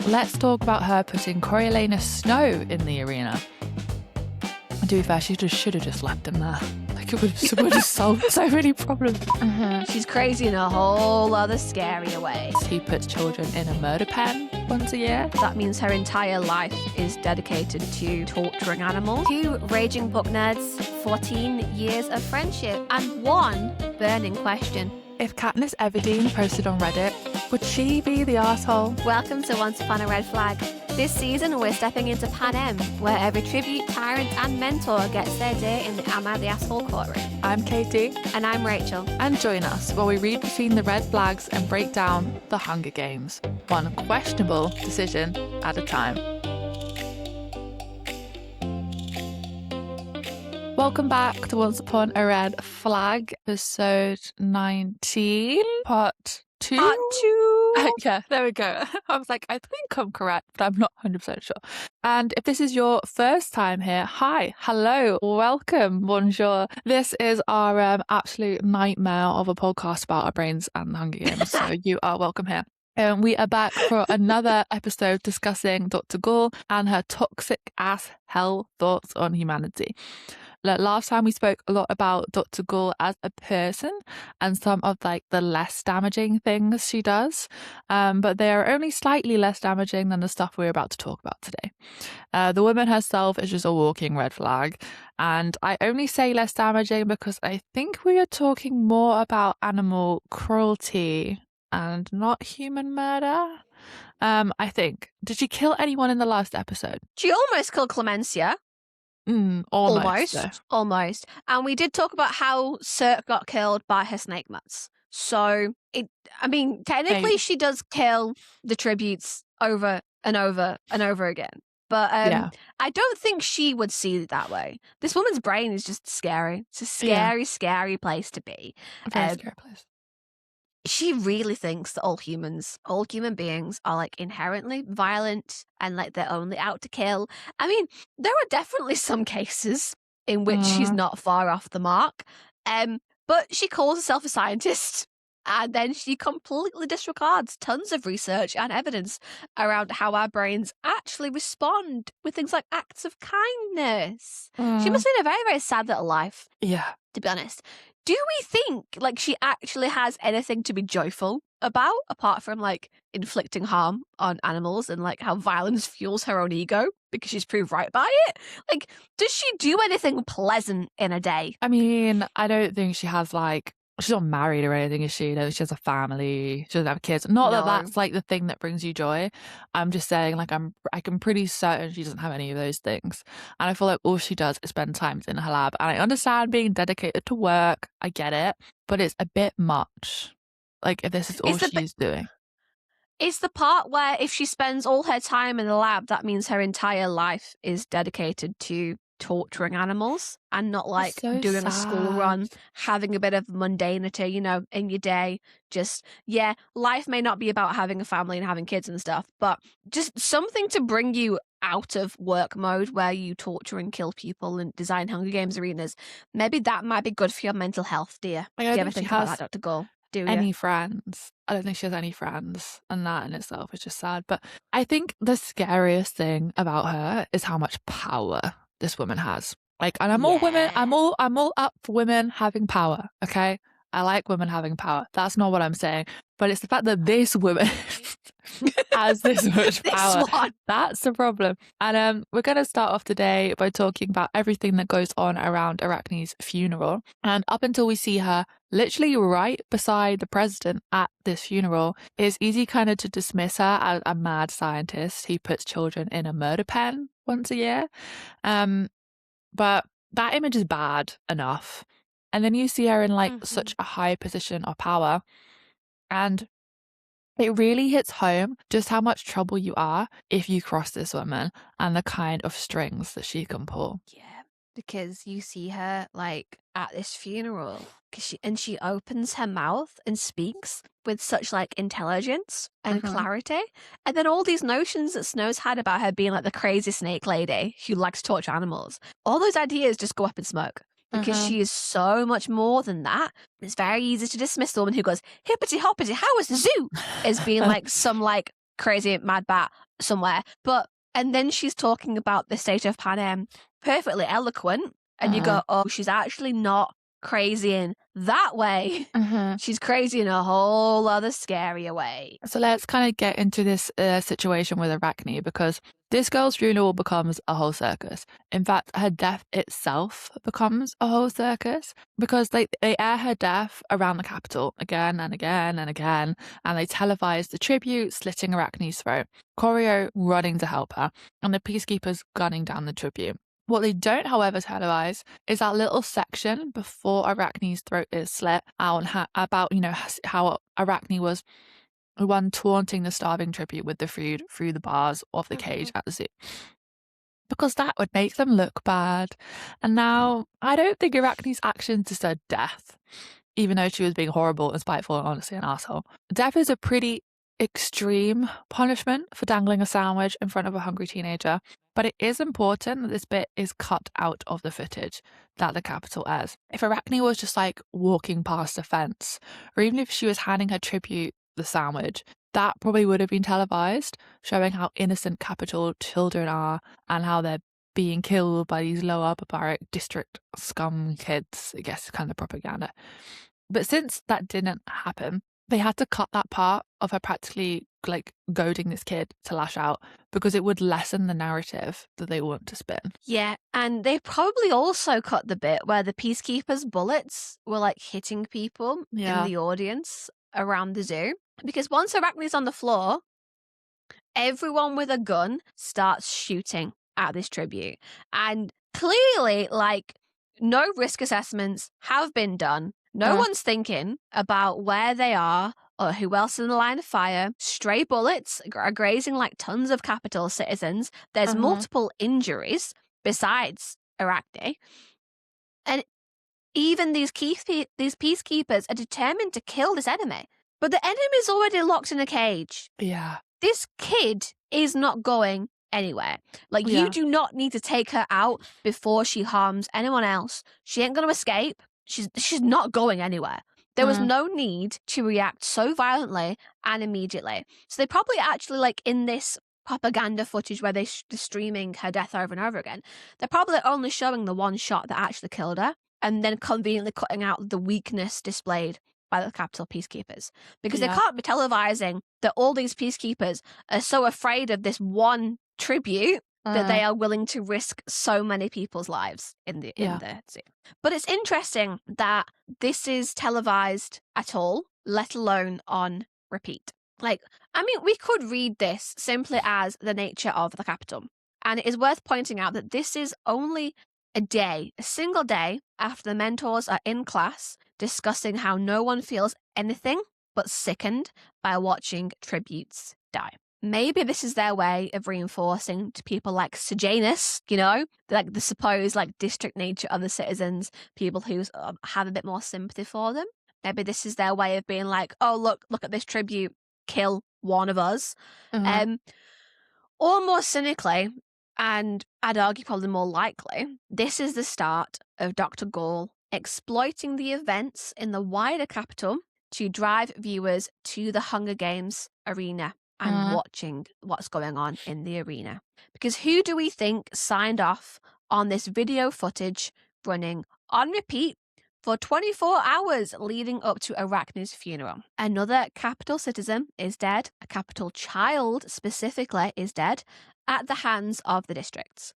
let's talk about her putting Coriolanus Snow in the arena. And to be fair, she should have just left him there. Like, it would have solved so many problems. She's crazy in a whole other scarier way. He puts children in a murder pen once a year. That means her entire life is dedicated to torturing animals. 2 raging book nerds, 14 years of friendship, and 1 burning question. If Katniss Everdeen posted on Reddit, would she be the arsehole? Welcome to Once Upon a Red Flag. This season, we're stepping into Panem, where every tribute, tyrant, and mentor gets their day in the Am I the Asshole courtroom. I'm Katie. And I'm Rachel. And join us while we read between the red flags and break down the Hunger Games, one questionable decision at a time. Welcome back to Once Upon a Red Flag, episode 19, part 2. Part 2. Yeah, there we go. I was like, I think I'm correct, but I'm not 100% sure. And if this is your first time here, hi, hello, welcome, bonjour. This is our absolute nightmare of a podcast about our brains and the Hunger Games, so you are welcome here. We are back for another episode discussing Dr. Gaul and her toxic ass hell thoughts on humanity. Last time we spoke a lot about Dr. Gaul as a person and some of the less damaging things she does, but they are only slightly less damaging than the stuff we're about to talk about today. The woman herself is just a walking red flag, and I only say less damaging because I think we are talking more about animal cruelty and not human murder. I think. Did she kill anyone in the last episode? She almost killed Clemencia. Almost. And we did talk about how Cirque got killed by her snake mutts. So, technically she does kill the tributes over and over and over again. But I don't think she would see it that way. This woman's brain is just scary. It's a scary place to be. A very scary place. She really thinks that all human beings are inherently violent and they're only out to kill. I mean, there are definitely some cases in which she's not far off the mark. But she calls herself a scientist, and then she completely disregards tons of research and evidence around how our brains actually respond with things like acts of kindness. She must lead a very, very sad little life. Yeah. To be honest. Do we think she actually has anything to be joyful about apart from inflicting harm on animals and how violence fuels her own ego because she's proved right by it? Does she do anything pleasant in a day? I mean, I don't think she has she's not married or anything, is she? No, she has a family. She doesn't have kids. Not that that's the thing that brings you joy. I'm just saying I'm pretty certain she doesn't have any of those things. And I feel like all she does is spend time in her lab. And I understand being dedicated to work. I get it. But it's a bit much. If this is all she's doing. It's the part where if she spends all her time in the lab, that means her entire life is dedicated to torturing animals and not doing a school run, having a bit of mundanity, in your day. Just, life may not be about having a family and having kids and stuff, but just something to bring you out of work mode where you torture and kill people and design Hunger Games arenas. Maybe that might be good for your mental health, dear. Do you ever think about that, Dr. Gaul? Any friends? I don't think she has any friends, and that in itself is just sad. But I think the scariest thing about her is how much power this woman has. And I'm all women. I'm all up for women having power. Okay, I like women having power. That's not what I'm saying. But it's the fact that this woman has this much power. That's the problem. And we're going to start off today by talking about everything that goes on around Arachne's funeral. And up until we see her literally right beside the president at this funeral, it's easy kind of to dismiss her as a mad scientist who puts children in a murder pen once a year. But that image is bad enough. And then you see her in such a high position of power. And it really hits home just how much trouble you are if you cross this woman and the kind of strings that she can pull. Yeah, because you see her at this funeral she opens her mouth and speaks with such intelligence and clarity. And then all these notions that Snow's had about her being the crazy snake lady who likes to torture animals, all those ideas just go up in smoke. Because she is so much more than that. It's very easy to dismiss the woman who goes, hippity hoppity, how was the zoo? As being some crazy mad bat somewhere. And then she's talking about the state of Panem, perfectly eloquent. And you go, oh, she's actually not crazy in that way. She's crazy in a whole other scarier way. So let's kind of get into this situation with Arachne, because this girl's funeral becomes a whole circus. In fact, her death itself becomes a whole circus, because they air her death around the capital again and again and again, and they televise the tribute slitting Arachne's throat, Choreo running to help her, and the peacekeepers gunning down the tribute. What they don't, however, televise is that little section before Arachne's throat is slit out about, how Arachne was the one taunting the starving tribute with the food through the bars of the cage at the zoo. Because that would make them look bad. And now, I don't think Arachne's actions deserve death, even though she was being horrible and spiteful and honestly an asshole. Death is a pretty extreme punishment for dangling a sandwich in front of a hungry teenager, but it is important that this bit is cut out of the footage that the capital airs. If Arachne was just like walking past a fence, or even if she was handing her tribute the sandwich, that probably would have been televised, showing how innocent capital children are and how they're being killed by these lower barbaric district scum kids. I guess kind of propaganda. But since that didn't happen, they had to cut that part of her practically like goading this kid to lash out, because it would lessen the narrative that they want to spin. Yeah, and they probably also cut the bit where the peacekeepers' bullets were like hitting people in the audience around the zoo. Because once Arachne's on the floor, everyone with a gun starts shooting at this tribute. And clearly, like, no risk assessments have been done. No one's thinking about where they are or who else is in the line of fire. Stray bullets are grazing like tons of capital citizens. There's multiple injuries besides Arachne. And even these peacekeepers are determined to kill this enemy. But the enemy's already locked in a cage. Yeah. This kid is not going anywhere. Like, you do not need to take her out before she harms anyone else. She ain't going to escape. She's not going anywhere. There was no need to react so violently and immediately. So they probably actually, like, in this propaganda footage where they're streaming her death over and over again, they're probably only showing the one shot that actually killed her, and then conveniently cutting out the weakness displayed by the capital peacekeepers. Because they can't be televising that all these peacekeepers are so afraid of this one tribute that they are willing to risk so many people's lives in the zoo. But it's interesting that this is televised at all, let alone on repeat. Like, I mean, we could read this simply as the nature of the capital. And it is worth pointing out that this is only a single day after the mentors are in class discussing how no one feels anything but sickened by watching tributes die. Maybe this is their way of reinforcing to people like Sejanus, like the supposed like district nature of the citizens, people who have a bit more sympathy for them. Maybe this is their way of being like, oh, look at this tribute, kill one of us. Or more cynically, and I'd argue probably more likely, this is the start of Dr. Gaul exploiting the events in the wider capital to drive viewers to the Hunger Games arena and watching what's going on in the arena. Because who do we think signed off on this video footage running on repeat for 24 hours leading up to Arachne's funeral? Another capital citizen is dead. A capital child specifically is dead at the hands of the districts.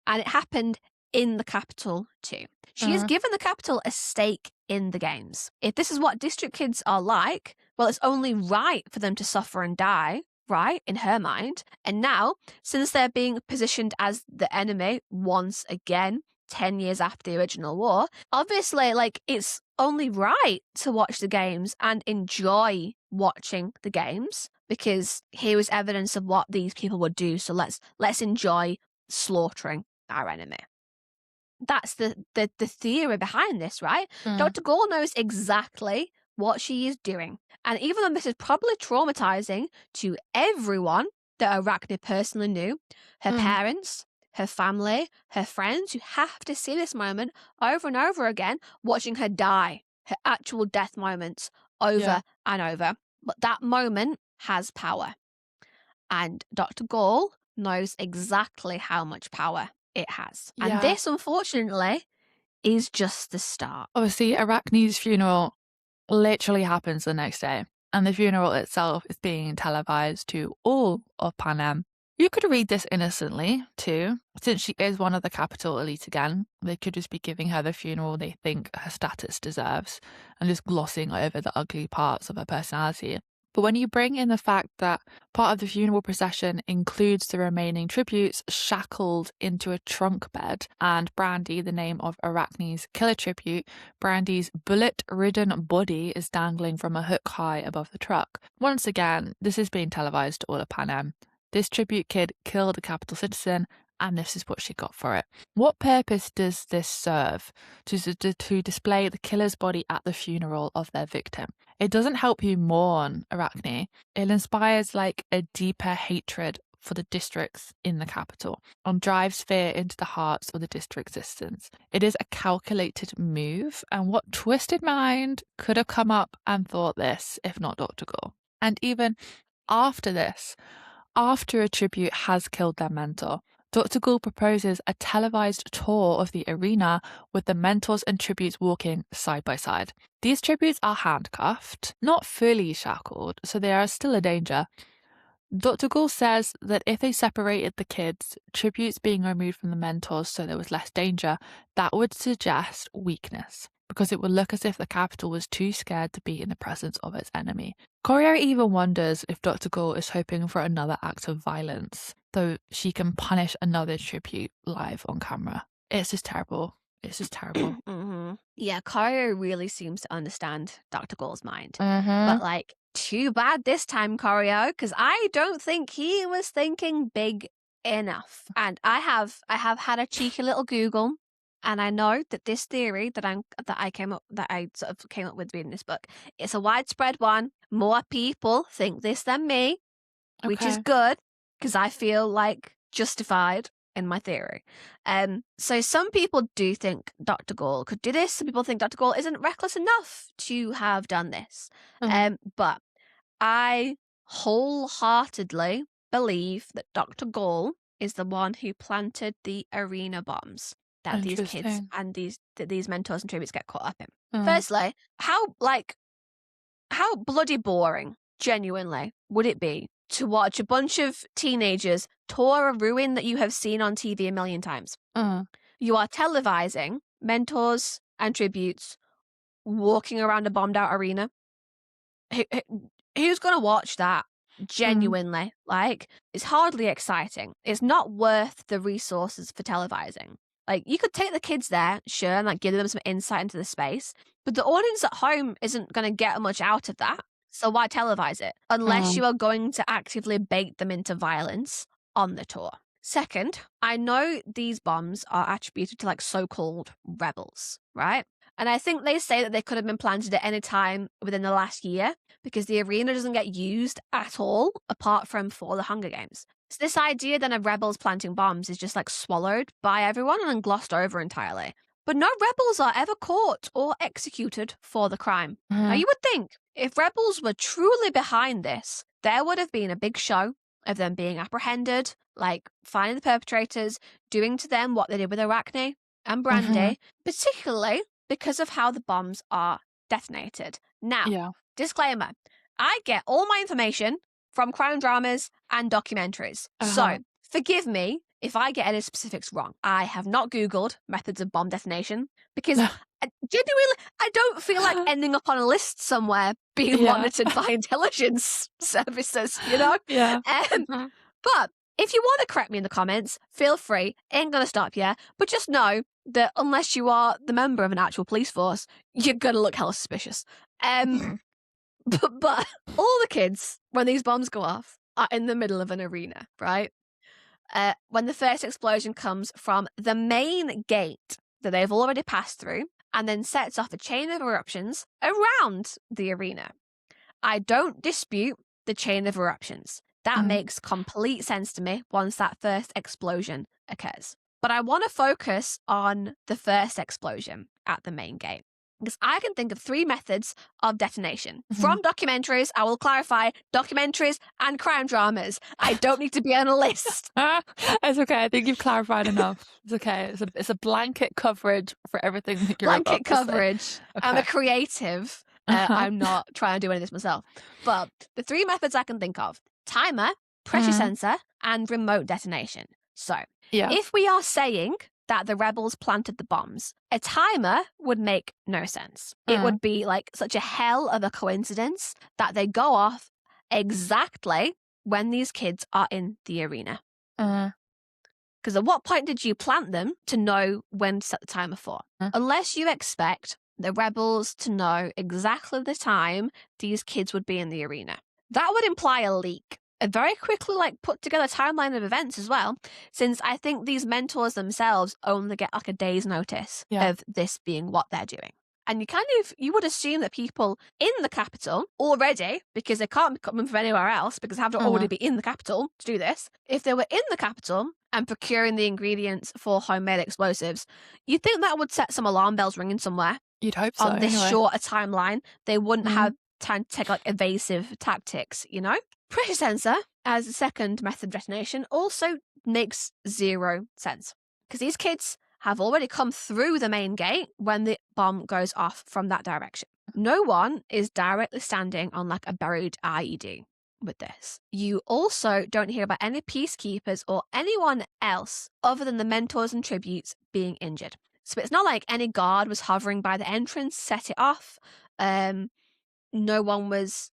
And it happened in the capital too. She has given the capital a stake in the games. If this is what district kids are like, well, it's only right for them to suffer and die, right, in her mind. And now, since they're being positioned as the enemy once again, 10 years after the original war, obviously, like, it's only right to watch the games and enjoy watching the games, because here is evidence of what these people would do. So let's enjoy slaughtering our enemy. That's the theory behind this, right? Dr. Gaul knows exactly what she is doing. And even though this is probably traumatizing to everyone that Arachne personally knew, her parents, her family, her friends, who have to see this moment over and over again, watching her die, her actual death moments over and over. But that moment has power. And Dr. Gaul knows exactly how much power it has. Yeah. And this, unfortunately, is just the start. Obviously, Arachne's funeral literally happens the next day, and the funeral itself is being televised to all of Panem. You could read this innocently, too. Since she is one of the capital elite again, they could just be giving her the funeral they think her status deserves and just glossing over the ugly parts of her personality. But when you bring in the fact that part of the funeral procession includes the remaining tributes shackled into a trunk bed, and Brandy, the name of Arachne's killer tribute, Brandy's bullet-ridden body is dangling from a hook high above the truck. Once again, this is being televised to all of Panem. This tribute kid killed a capital citizen, and this is what she got for it. What purpose does this serve? To display the killer's body at the funeral of their victim. It doesn't help you mourn Arachne. It inspires like a deeper hatred for the districts in the capital and drives fear into the hearts of the district citizens. It is a calculated move, and what twisted mind could have come up and thought this if not Dr. Gaul? And even after this, after a tribute has killed their mentor, Dr. Gaul proposes a televised tour of the arena with the mentors and tributes walking side by side. These tributes are handcuffed, not fully shackled, so they are still a danger. Dr. Gaul says that if they separated the kids, tributes being removed from the mentors so there was less danger, that would suggest weakness, because it would look as if the capital was too scared to be in the presence of its enemy. Corio even wonders if Dr. Gaul is hoping for another act of violence, though she can punish another tribute live on camera. It's just terrible. It's just terrible. Mm-hmm. Yeah, Corio really seems to understand Dr. Gaul's mind. Mm-hmm. But like, too bad this time, Corio, because I don't think he was thinking big enough. And I have had a cheeky little Google. And I know that this theory that I came up with reading this book, it's a widespread one. More people think this than me, which is good because I feel like justified in my theory. So some people do think Dr. Gaul could do this. Some people think Dr. Gaul isn't reckless enough to have done this. But I wholeheartedly believe that Dr. Gaul is the one who planted the arena bombs that these kids and these mentors and tributes get caught up in. Firstly, how bloody boring, genuinely, would it be to watch a bunch of teenagers tour a ruin that you have seen on TV a million times? You are televising mentors and tributes walking around a bombed out arena. Who's going to watch that? Genuinely, like, it's hardly exciting. It's not worth the resources for televising. Like, you could take the kids there, sure, and like give them some insight into the space, but the audience at home isn't going to get much out of that. So why televise it? Unless you are going to actively bait them into violence on the tour. Second, I know these bombs are attributed to like so-called rebels, right? And I think they say that they could have been planted at any time within the last year because the arena doesn't get used at all apart from for the Hunger Games. So this idea then of rebels planting bombs is just like swallowed by everyone and then glossed over entirely. But no rebels are ever caught or executed for the crime. Now you would think if rebels were truly behind this, there would have been a big show of them being apprehended, like finding the perpetrators, doing to them what they did with Arachne and Brandy, particularly because of how the bombs are detonated. Now, disclaimer, I get all my information from crime dramas and documentaries. So forgive me if I get any specifics wrong. I have not Googled methods of bomb detonation because genuinely, I don't feel like ending up on a list somewhere being monitored by intelligence services, you know? But if you want to correct me in the comments, feel free. Ain't going to stop you. But just know that unless you are the member of an actual police force, you're going to look hella suspicious. But all the kids, when these bombs go off, are in the middle of an arena, right? When the first explosion comes from the main gate that they've already passed through and then sets off a chain of eruptions around the arena. I don't dispute the chain of eruptions. That makes complete sense to me once that first explosion occurs. But I want to focus on the first explosion at the main gate. Because I can think of 3 methods of detonation. From documentaries, I will clarify, documentaries and crime dramas. I don't need to be on a list. It's okay. I think you've clarified enough. It's okay. It's a blanket coverage for everything that you're blanket about to say. coverage. Okay. I'm a creative. I'm not trying to do any of this myself. But the 3 methods I can think of: timer, pressure sensor, and remote detonation. So if we are saying that the rebels planted the bombs, a timer would make no sense. It would be like such a hell of a coincidence that they go off exactly when these kids are in the arena. Because at what point did you plant them to know when to set the timer for? Unless you expect the rebels to know exactly the time these kids would be in the arena. That would imply a leak. A very quickly put together timeline of events as well, since I think these mentors themselves only get a day's notice of this being what they're doing. And you would assume that people in the capital already, because they can't be coming from anywhere else because they have to already be in the capital to do this. If they were in the capital and procuring the ingredients for homemade explosives, you'd think that would set some alarm bells ringing somewhere. You'd hope so. On this short a timeline, they wouldn't have time to take evasive tactics, Pressure sensor as a second method of detonation also makes 0 sense, because these kids have already come through the main gate when the bomb goes off from that direction. No one is directly standing on a buried IED with this. You also don't hear about any peacekeepers or anyone else other than the mentors and tributes being injured. So it's not like any guard was hovering by the entrance, set it off. No one was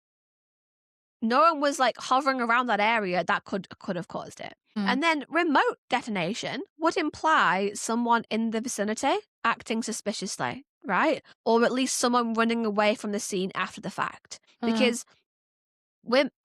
hovering around that area that could have caused it. And then remote detonation would imply someone in the vicinity acting suspiciously, right? Or at least someone running away from the scene after the fact. Because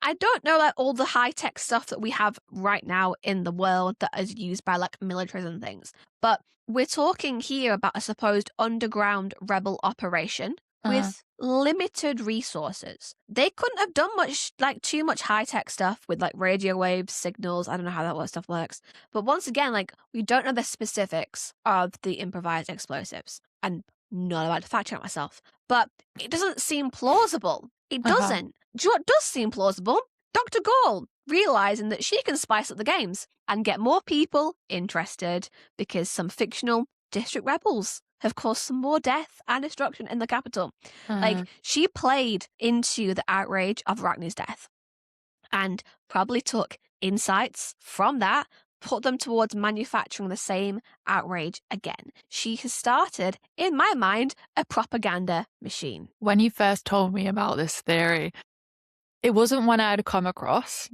I don't know all the high-tech stuff that we have right now in the world that is used by militaries and things. But we're talking here about a supposed underground rebel operation with limited resources. They couldn't have done much, too much high-tech stuff with radio waves, signals. I don't know how that stuff works. But once again, we don't know the specifics of the improvised explosives. And not about to fact check myself. But it doesn't seem plausible. It doesn't. Do you know what does seem plausible? Dr. Gaul realizing that she can spice up the games and get more people interested because some fictional district rebels have caused some more death and destruction in the capital. She played into the outrage of Arachne's death and probably took insights from that, put them towards manufacturing the same outrage again. She has started, in my mind, a propaganda machine. When you first told me about this theory, it wasn't one I had come across,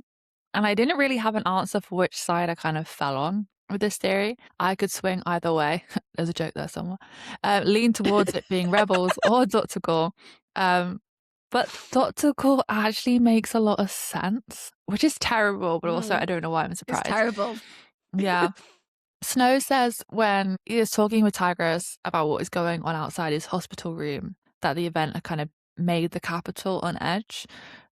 and I didn't really have an answer for which side I kind of fell on with this theory. I could swing either way. There's a joke there somewhere. Lean towards it being rebels or Dr. Gaul. But Dr. Gaul actually makes a lot of sense, which is terrible, but also I don't know why I'm surprised. It's terrible. Yeah. Snow says when he is talking with Tigris about what is going on outside his hospital room, that the event had kind of made the capital on edge.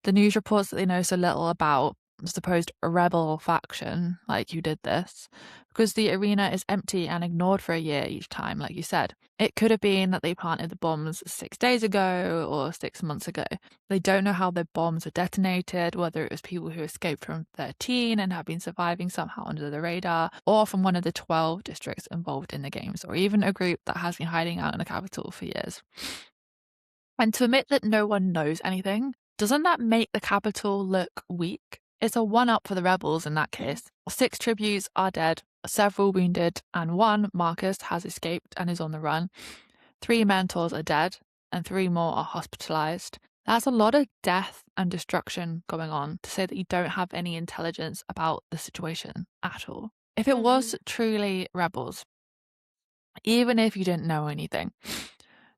The news reports that they know so little about supposed rebel faction who did this, because the arena is empty and ignored for a year each time, like you said. It could have been that they planted the bombs 6 days ago or 6 months ago. They don't know how the bombs were detonated, whether it was people who escaped from 13 and have been surviving somehow under the radar, or from one of the 12 districts involved in the games, or even a group that has been hiding out in the capital for years. And to admit that no one knows anything, doesn't that make the capital look weak? It's a 1-up for the rebels in that case. 6 tributes are dead, several wounded, and 1, Marcus, has escaped and is on the run. 3 mentors are dead, and 3 more are hospitalized. That's a lot of death and destruction going on to say that you don't have any intelligence about the situation at all. If it was truly rebels, even if you didn't know anything,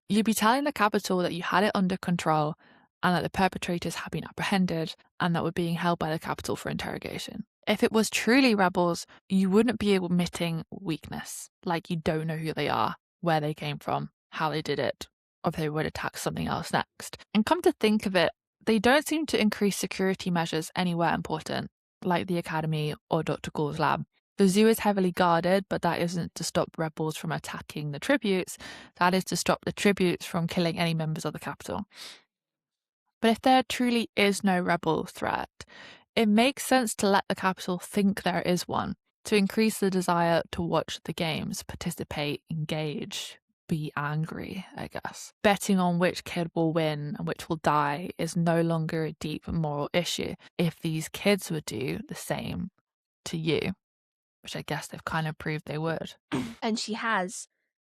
you'd be telling the capital that you had it under control and that the perpetrators had been apprehended and that were being held by the capital for interrogation. If it was truly rebels, you wouldn't be admitting weakness, you don't know who they are, where they came from, how they did it, or if they would attack something else next. And come to think of it, they don't seem to increase security measures anywhere important, like the academy or Dr. Gaul's lab. The zoo is heavily guarded, but that isn't to stop rebels from attacking the tributes. That is to stop the tributes from killing any members of the capital. But if there truly is no rebel threat, it makes sense to let the capital think there is one, to increase the desire to watch the games, participate, engage, be angry, I guess. Betting on which kid will win and which will die is no longer a deep moral issue if these kids would do the same to you, which I guess they've kind of proved they would. And she has,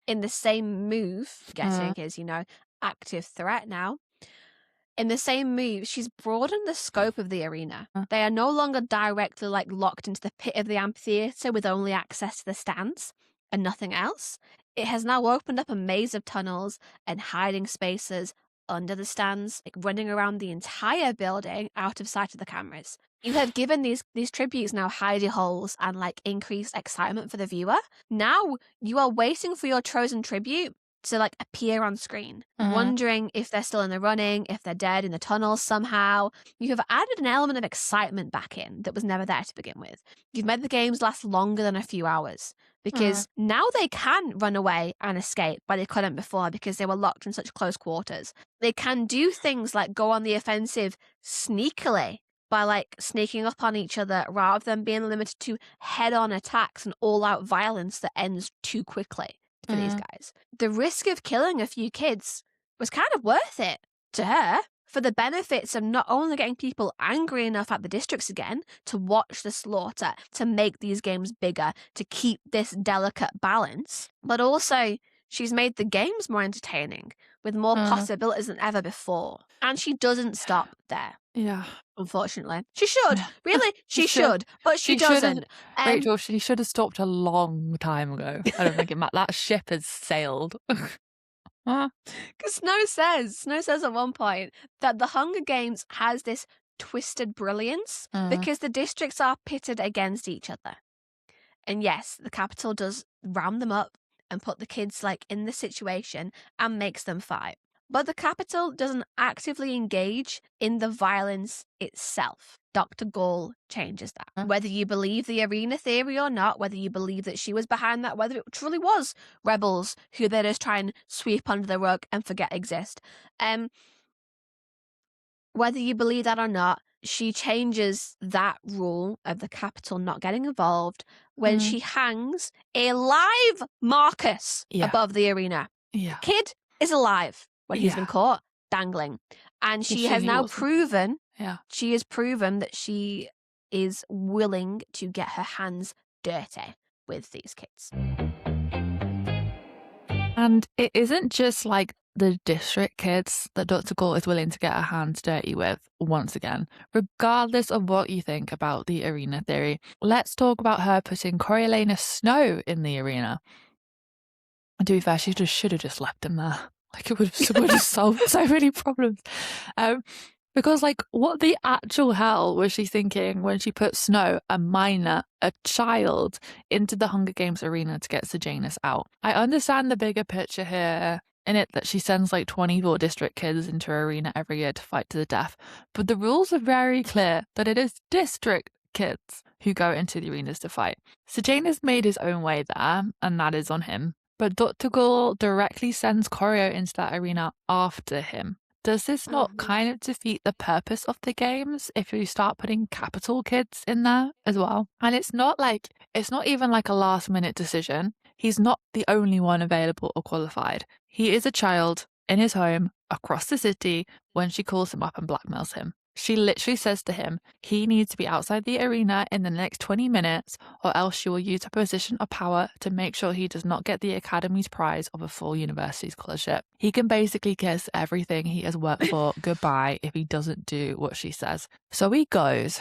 in the same move, getting his, active threat now. In the same move, she's broadened the scope of the arena. They are no longer directly locked into the pit of the amphitheatre with only access to the stands and nothing else. It has now opened up a maze of tunnels and hiding spaces under the stands, running around the entire building out of sight of the cameras. You have given these tributes now hidey holes and increased excitement for the viewer. Now you are waiting for your chosen tribute to appear on screen, wondering if they're still in the running, if they're dead in the tunnels somehow. You have added an element of excitement back in that was never there to begin with. You've made the games last longer than a few hours because now they can run away and escape, but they couldn't before because they were locked in such close quarters. They can do things like go on the offensive sneakily by sneaking up on each other rather than being limited to head-on attacks and all-out violence that ends too quickly for these guys. The risk of killing a few kids was kind of worth it to her for the benefits of not only getting people angry enough at the districts again to watch the slaughter, to make these games bigger, to keep this delicate balance, but also she's made the games more entertaining with more possibilities than ever before. And she doesn't stop there. Yeah. Unfortunately. She should. Really, she should. But she doesn't. Rachel, she should have stopped a long time ago. I don't think it matters. That ship has sailed. Because Snow says at one point that the Hunger Games has this twisted brilliance because the districts are pitted against each other. And yes, the capital does round them up and put the kids in the situation and makes them fight. But the capital doesn't actively engage in the violence itself. Dr. Gaul changes that. Whether you believe the arena theory or not, whether you believe that she was behind that, whether it truly was rebels who they just try and sweep under the rug and forget exist. Whether you believe that or not, she changes that rule of the capital not getting involved when she hangs a live Marcus above the arena. Yeah. Kid is alive when he's been caught dangling. And she has now proven, she has proven that she is willing to get her hands dirty with these kids. And it isn't just the district kids that Dr. Gaul is willing to get her hands dirty with once again. Regardless of what you think about the arena theory, let's talk about her putting Coriolanus Snow in the arena. And to be fair, she should have just left him there. It would have solved so many problems. Because what the actual hell was she thinking when she put Snow, a minor, a child, into the Hunger Games arena to get Sejanus out? I understand the bigger picture here in it that she sends 24 district kids into her arena every year to fight to the death. But the rules are very clear that it is district kids who go into the arenas to fight. Sejanus made his own way there, and that is on him. But Dr. Gaul directly sends Corio into that arena after him. Does this not kind of defeat the purpose of the games if you start putting capital kids in there as well? And it's not even a last minute decision. He's not the only one available or qualified. He is a child in his home across the city when she calls him up and blackmails him. She literally says to him, he needs to be outside the arena in the next 20 minutes or else she will use her position of power to make sure he does not get the Academy's prize of a full university scholarship. He can basically kiss everything he has worked for goodbye if he doesn't do what she says. So he goes.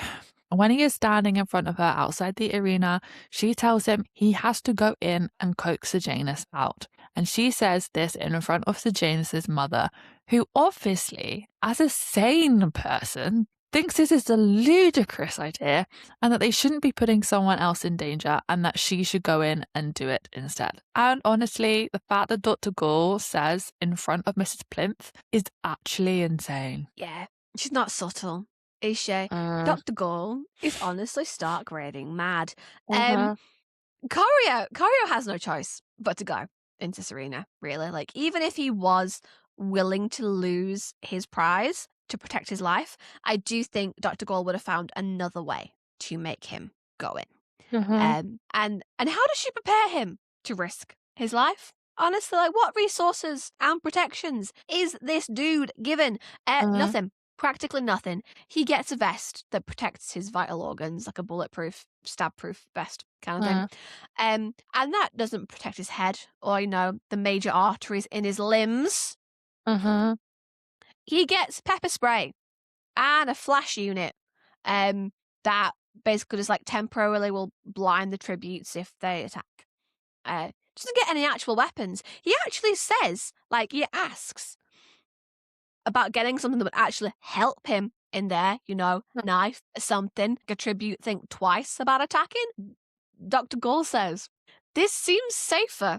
When he is standing in front of her outside the arena, she tells him he has to go in and coax Sejanus out. And she says this in front of Sejanus' mother, who obviously, as a sane person, thinks this is a ludicrous idea and that they shouldn't be putting someone else in danger and that she should go in and do it instead. And honestly, the fact that Dr. Gaul says in front of Mrs. Plinth is actually insane. Yeah, she's not subtle. Is she? Dr. Gaul is honestly stark raving mad. Uh-huh. Corio has no choice but to go into Serena, really. Like, even if he was willing to lose his prize to protect his life, I do think Dr. Gaul would have found another way to make him go in. And how does she prepare him to risk his life? Honestly, like, what resources and protections is this dude given? Nothing. Practically nothing. He gets a vest that protects his vital organs, like a bulletproof, stab-proof vest kind of thing. And that doesn't protect his head or, the major arteries in his limbs. He gets pepper spray and a flash unit that basically just like temporarily will blind the tributes if they attack. Doesn't get any actual weapons. He actually says, like, he asks about getting something that would actually help him in there, knife, something. A tribute think twice about attacking. Dr. Gaul says, this seems safer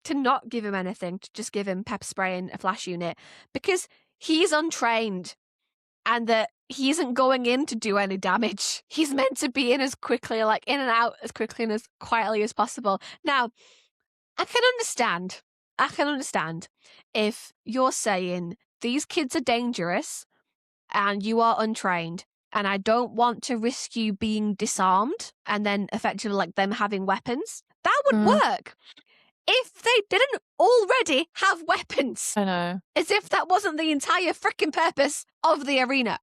to not give him anything, to just give him pepper spray and a flash unit, because he's untrained and that he isn't going in to do any damage. He's meant to be in as quickly, like in and out as quickly and as quietly as possible. Now, I can understand if you're saying these kids are dangerous and you are untrained and I don't want to risk you being disarmed and then effectively like them having weapons. That would work if they didn't already have weapons. I know. As if that wasn't the entire freaking purpose of the arena.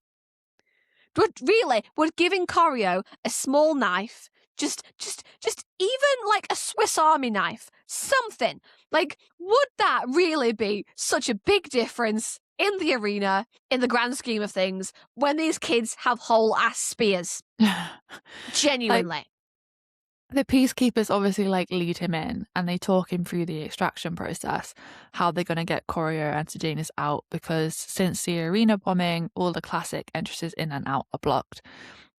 Would giving Corio a small knife, just even like a Swiss Army knife, something, like, would that really be such a big difference in the arena, in the grand scheme of things, when these kids have whole ass spears? Genuinely. The peacekeepers obviously like lead him in and they talk him through the extraction process, how they're going to get Corio and Sejanus out, because since the arena bombing, all the classic entrances in and out are blocked.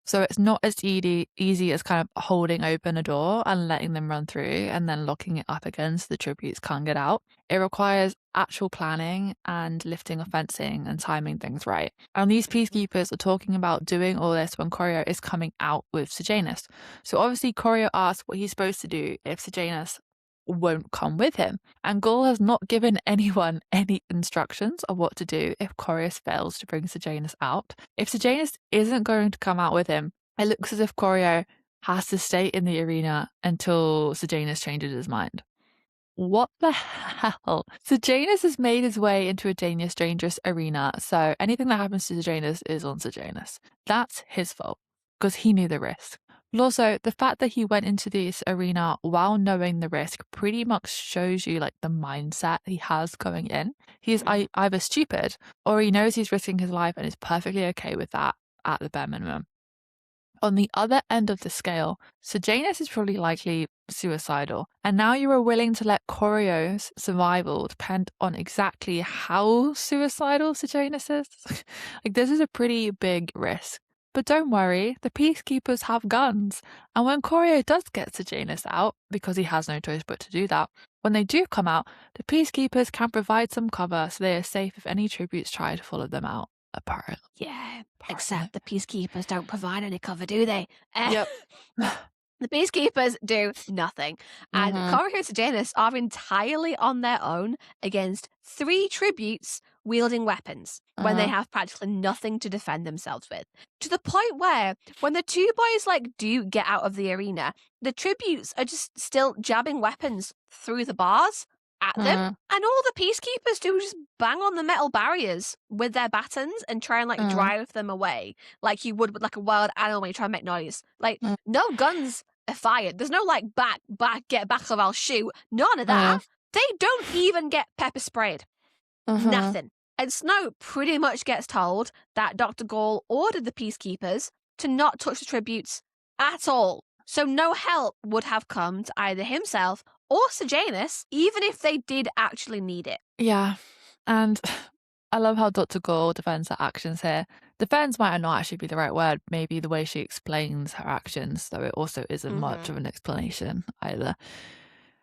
So it's not as easy as kind of holding open a door and letting them run through and then locking it up again so the tributes can't get out. It requires actual planning and lifting of fencing and timing things right. And these peacekeepers are talking about doing all this when Corio is coming out with Sejanus. So obviously Corio asks what he's supposed to do if Sejanus won't come with him. And Gaul has not given anyone any instructions of what to do if Corius fails to bring Sejanus out. If Sejanus isn't going to come out with him, it looks as if Corio has to stay in the arena until Sejanus changes his mind. What the hell? Sejanus has made his way into a dangerous arena, so anything that happens to Sejanus is on Sejanus. That's his fault, because he knew the risk. But also, the fact that he went into this arena while knowing the risk pretty much shows you like the mindset he has going in. He is either stupid or he knows he's risking his life and is perfectly okay with that at the bare minimum. On the other end of the scale, Sejanus is probably likely suicidal, and now you are willing to let Corio's survival depend on exactly how suicidal Sejanus is? Like, this is a pretty big risk. But don't worry, the peacekeepers have guns, and when Corio does get Sejanus out, because he has no choice but to do that, when they do come out, the peacekeepers can provide some cover so they are safe if any tributes try to follow them out. Apparently. Yeah, except the peacekeepers don't provide any cover, do they? Yep. The peacekeepers do nothing. And Corio and Sejanus are entirely on their own against 3 tributes wielding weapons when they have practically nothing to defend themselves with. To the point where when the 2 boys do get out of the arena, the tributes are just still jabbing weapons through the bars at them, and all the peacekeepers do is just bang on the metal barriers with their batons and try and drive them away like you would with like a wild animal when you try and make noise. Like no guns are fired. There's no back, get back or I'll shoot. None of that. They don't even get pepper sprayed. Nothing. And Snow pretty much gets told that Dr. Gaul ordered the peacekeepers to not touch the tributes at all. So no help would have come to either himself or Sejanus, even if they did actually need it. Yeah, and I love how Dr. Gaul defends her actions here. Defends might not actually be the right word, maybe the way she explains her actions, though it also isn't much of an explanation either.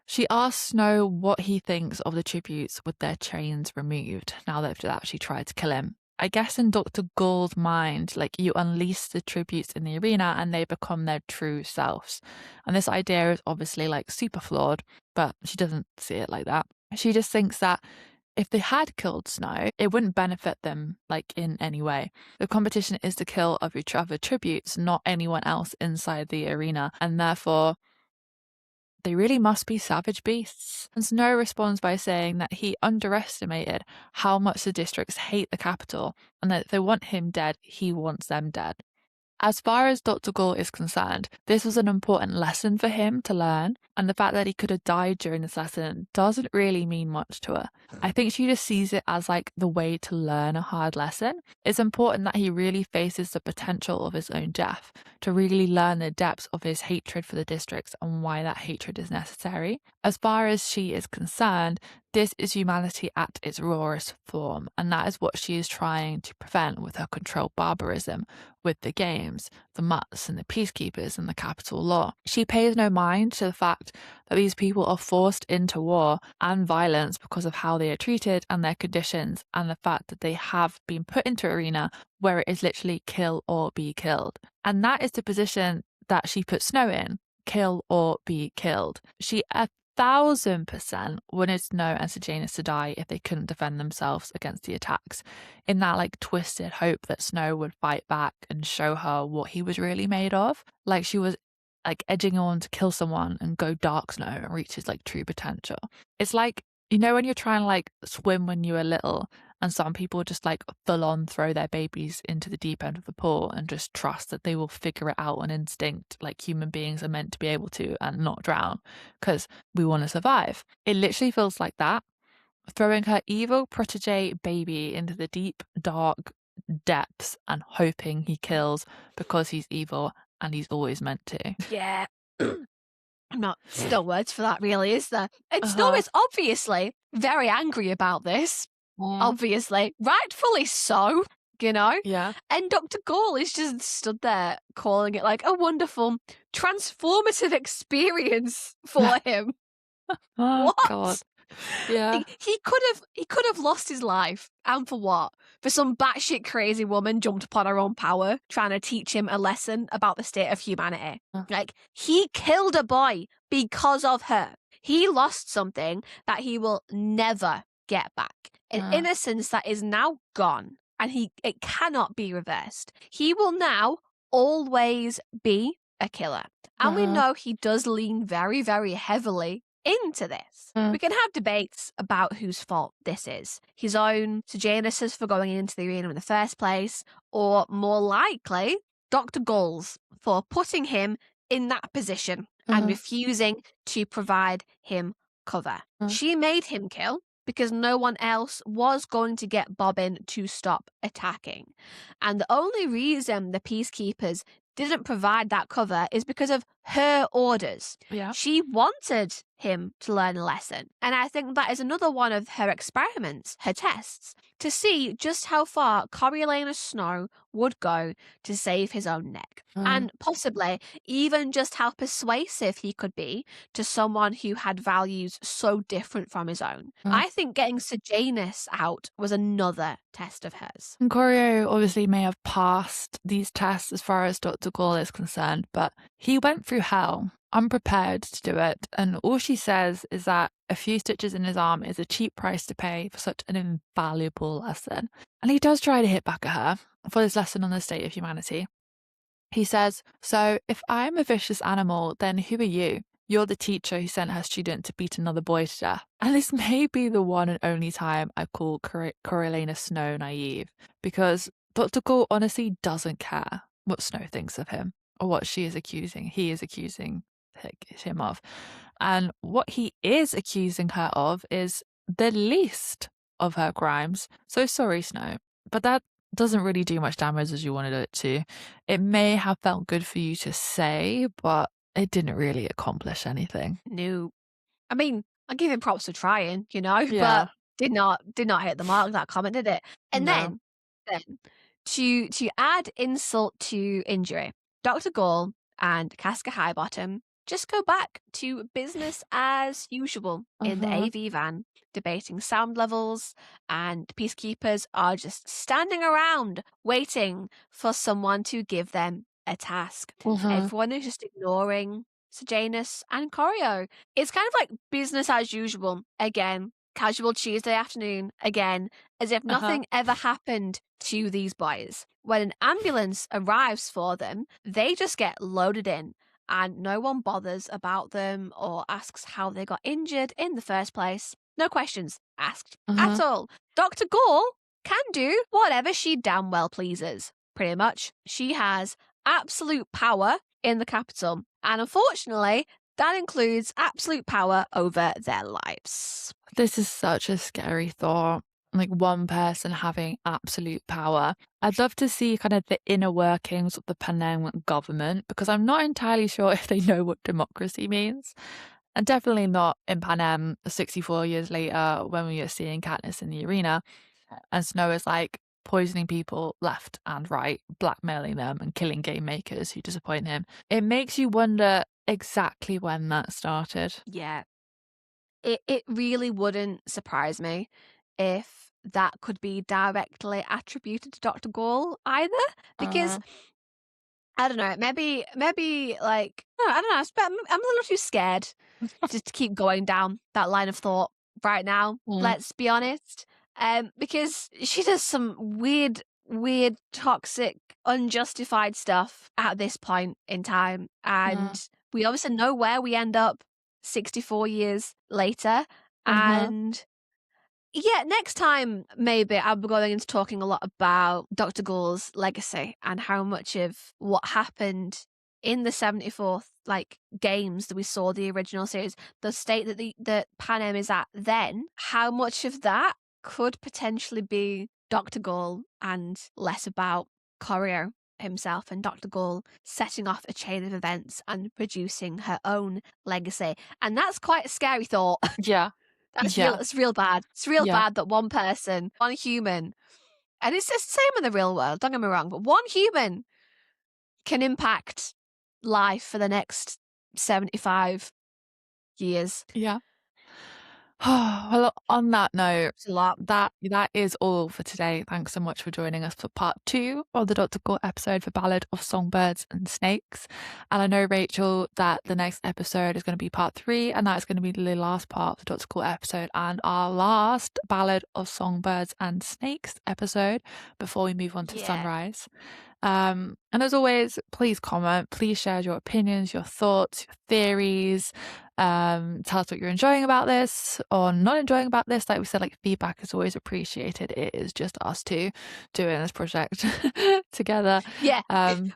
She asks Snow what he thinks of the tributes with their chains removed, now that they've actually tried to kill him. I guess in Dr. Gaul's mind, like you unleash the tributes in the arena and they become their true selves. And this idea is obviously like super flawed, but she doesn't see it like that. She just thinks that if they had killed Snow, it wouldn't benefit them like in any way. The competition is the kill of each other tributes, not anyone else inside the arena, and therefore they really must be savage beasts. And Snow responds by saying that he underestimated how much the districts hate the capital and that if they want him dead, he wants them dead. As far as Dr. Gaul is concerned, this was an important lesson for him to learn, and the fact that he could have died during this lesson doesn't really mean much to her. I think she just sees it as like the way to learn a hard lesson. It's important that he really faces the potential of his own death, to really learn the depths of his hatred for the districts and why that hatred is necessary. As far as she is concerned, this is humanity at its rawest form, and that is what she is trying to prevent with her controlled barbarism, with the games, the mutts and the peacekeepers and the capital law. She pays no mind to the fact that these people are forced into war and violence because of how they are treated and their conditions, and the fact that they have been put into an arena where it is literally kill or be killed. And that is the position that she put Snow in, kill or be killed. She 1,000% wanted Snow and Sejanus to die if they couldn't defend themselves against the attacks, in that like twisted hope that Snow would fight back and show her what he was really made of. Like she was like edging on to kill someone and go dark Snow and reach his like true potential. It's like, you know, when you're trying to like swim when you were little and some people just like full on throw their babies into the deep end of the pool and just trust that they will figure it out on instinct, like human beings are meant to be able to, and not drown because we want to survive. It literally feels like that. Throwing her evil protege baby into the deep, dark depths and hoping he kills because he's evil and he's always meant to. Yeah. Not still words for that, really, is there? And Snow is obviously very angry about this. Obviously, rightfully so, you know? Yeah. And Dr. Gaul is just stood there calling it like a wonderful transformative experience for him. What? God. Yeah. He could have lost his life. And for what? For some batshit crazy woman jumped upon her own power, trying to teach him a lesson about the state of humanity. Like, he killed a boy because of her. He lost something that he will never get back. An innocence that is now gone, and it cannot be reversed. He will now always be a killer. And we know he does lean very, very heavily into this. We can have debates about whose fault this is. His own, Sejanus's for going into the arena in the first place, or more likely, Dr. Gaul's for putting him in that position and refusing to provide him cover. She made him kill because no one else was going to get Bobbin to stop attacking. And the only reason the peacekeepers didn't provide that cover is because of her orders. Yeah. She wanted him to learn a lesson. And I think that is another one of her experiments, her tests, to see just how far Coriolanus Snow would go to save his own neck. And possibly even just how persuasive he could be to someone who had values so different from his own. I think getting Sejanus out was another test of hers. And Corio obviously may have passed these tests as far as Dr. Gaul is concerned, but he went through hell, unprepared to do it, and all she says is that a few stitches in his arm is a cheap price to pay for such an invaluable lesson. And he does try to hit back at her for this lesson on the state of humanity. He says, "So if I'm a vicious animal, then who are you? You're the teacher who sent her student to beat another boy to death. And this may be the one and only time I call Coriolanus Snow naive, because Dr. Gaul honestly doesn't care what Snow thinks of him or what he is accusing him of. And what he is accusing her of is the least of her crimes. So sorry, Snow, but that doesn't really do much damage as you wanted it to. It may have felt good for you to say, but it didn't really accomplish anything." No. I mean, I give him props for trying, you know, Yeah. but did not hit the mark, that comment, did it? And No. then to add insult to injury, Dr. Gaul and Casca Highbottom just go back to business as usual in the AV van, debating sound levels, and peacekeepers are just standing around waiting for someone to give them a task. Everyone is just ignoring Sejanus and Choreo. It's kind of like business as usual again. Casual Tuesday afternoon again, as if nothing ever happened to these boys. When an ambulance arrives for them, they just get loaded in and no one bothers about them or asks how they got injured in the first place. No questions asked at all. Dr. Gaul can do whatever she damn well pleases, pretty much. She has absolute power in the capital, and unfortunately, that includes absolute power over their lives. This is such a scary thought. Like one person having absolute power. I'd love to see kind of the inner workings of the Panem government, because I'm not entirely sure if they know what democracy means. And definitely not in Panem 64 years later when we are seeing Katniss in the arena. And Snow is like poisoning people left and right, blackmailing them and killing game makers who disappoint him. It makes you wonder exactly when that started. Yeah. It really wouldn't surprise me if that could be directly attributed to Dr. Gaul either, because I don't know, maybe like, I don't know, I'm a little too scared just to keep going down that line of thought right now, let's be honest, because she does some weird, toxic, unjustified stuff at this point in time, and we obviously know where we end up 64 years later. And yeah, next time maybe I'll be going into talking a lot about Dr. Gaul's legacy and how much of what happened in the 74th like games that we saw the original series, the state that the Panem is at then, how much of that could potentially be Dr. Gaul and less about Choreo himself and Dr. Gaul setting off a chain of events and producing her own legacy. And that's quite a scary thought. Yeah. It's real bad. It's real bad that one person, one human, and it's the same in the real world, don't get me wrong, but one human can impact life for the next 75 years. Yeah. Well, on that note, it's a lot. That is all for today. Thanks so much for joining us for part 2 of the Dr. Gaul episode for Ballad of Songbirds and Snakes. And I know, Rachel, that the next episode is going to be part 3, and that's going to be the last part of the Dr. Gaul episode and our last Ballad of Songbirds and Snakes episode before we move on to Sunrise. And as always, please comment, please share your opinions, your thoughts, your theories. Tell us what you're enjoying about this or not enjoying about this. Like we said, like feedback is always appreciated. It is just us two doing this project together. Yeah.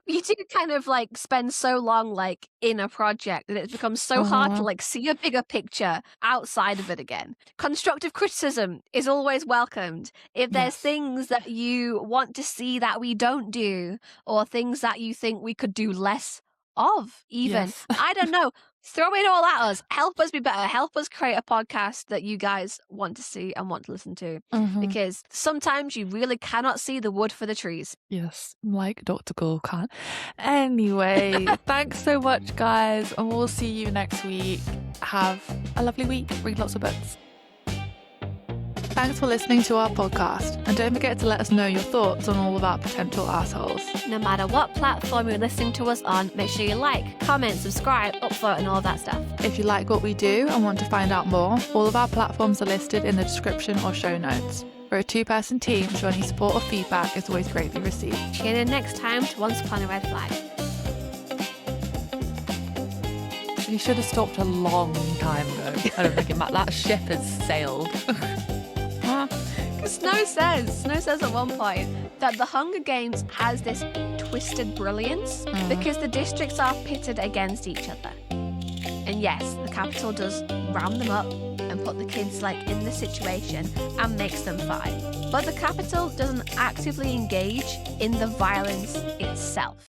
You do kind of like spend so long like in a project that it becomes so hard to like see a bigger picture outside of it again. Constructive criticism is always welcomed. If there's things that you want to see that we don't do, or things that you think we could do less of, even, I don't know, throw it all at us. Help us be better. Help us create a podcast that you guys want to see and want to listen to. Because sometimes you really cannot see the wood for the trees. Yes, like Dr. Gaul can't. Anyway, thanks so much, guys, and we'll see you next week. Have a lovely week. Read lots of books. Thanks for listening to our podcast, and don't forget to let us know your thoughts on all of our potential assholes. No matter what platform you're listening to us on, make sure you like, comment, subscribe, upvote, and all of that stuff. If you like what we do and want to find out more, all of our platforms are listed in the description or show notes. We're a 2-person team, so any support or feedback is always greatly received. Tune in next time to Once Upon a Red Flag. We should have stopped a long time ago. I don't think that ship has sailed. Snow says at one point that the Hunger Games has this twisted brilliance because the districts are pitted against each other. And yes, the capital does round them up and put the kids like in the situation and makes them fight. But the capital doesn't actively engage in the violence itself.